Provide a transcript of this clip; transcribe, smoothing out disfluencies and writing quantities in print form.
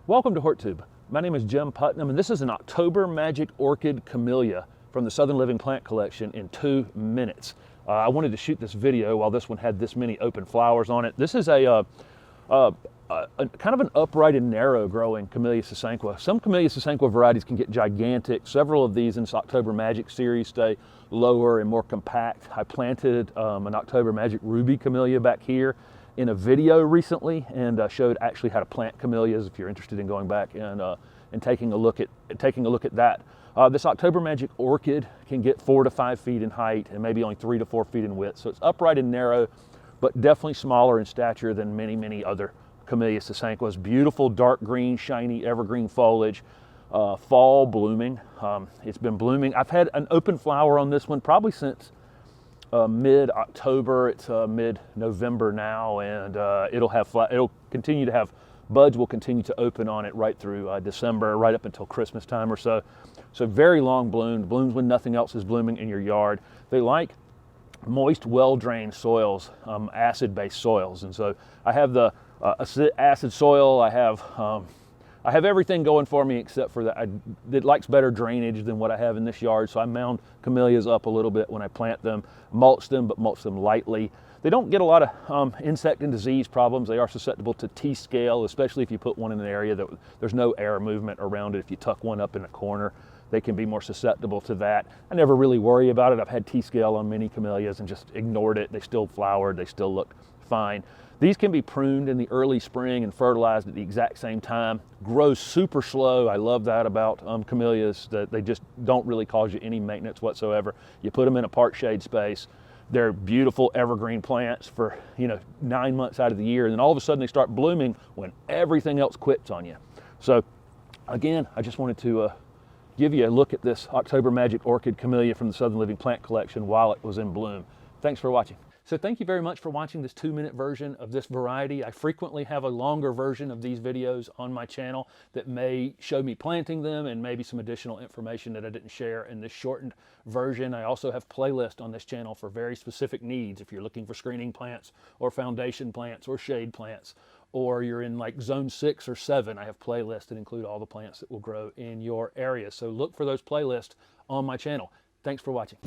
Welcome to HortTube. My name is Jim Putnam, and this is an October Magic Orchid Camellia from the Southern Living Plant Collection in 2 minutes. I wanted to shoot this video while this one had this many open flowers on it. This is a kind of an upright and narrow growing Camellia sasanqua. Some Camellia sasanqua varieties can get gigantic. Several of these in this October Magic series stay lower and more compact. I planted an October Magic Ruby Camellia back here in a video recently, and showed actually how to plant camellias if you're interested in going back and taking a look at that. This October Magic Orchid can get 4 to 5 feet in height and maybe only 3 to 4 feet in width. So it's upright and narrow, but definitely smaller in stature than many other Camellia sasanquas. Beautiful dark green, shiny evergreen foliage. Fall blooming. It's been blooming. I've had an open flower on this one probably since mid-October. It's mid-November now, and it'll continue to have buds. Will continue to open on it right through December, right up until Christmas time or so. So very long bloomed. Blooms when nothing else is blooming in your yard. They like moist, well-drained soils, acid-based soils, and so I have the acid soil. I have everything going for me except for that. It likes better drainage than what I have in this yard, so I mound camellias up a little bit when I plant them, mulch them, but mulch them lightly. They don't get a lot of insect and disease problems. They are susceptible to T-scale, especially if you put one in an area that there's no air movement around it. If you tuck one up in a corner, they can be more susceptible to that. I never really worry about it. I've had T-scale on many camellias and just ignored it. They still flowered, they still look fine. These can be pruned in the early spring and fertilized at the exact same time. Grows super slow. I love that about camellias, that they just don't really cause you any maintenance whatsoever. You put them in a part shade space. They're beautiful evergreen plants for 9 months out of the year, and then all of a sudden they start blooming when everything else quits on you. So again, I just wanted to give you a look at this October Magic Orchid Camellia from the Southern Living Plant Collection while it was in bloom. Thanks for watching. So thank you very much for watching this 2-minute version of this variety. I frequently have a longer version of these videos on my channel that may show me planting them and maybe some additional information that I didn't share in this shortened version. I also have playlists on this channel for very specific needs. If you're looking for screening plants or foundation plants or shade plants, or you're in like zone 6 or 7, I have playlists that include all the plants that will grow in your area. So look for those playlists on my channel. Thanks for watching.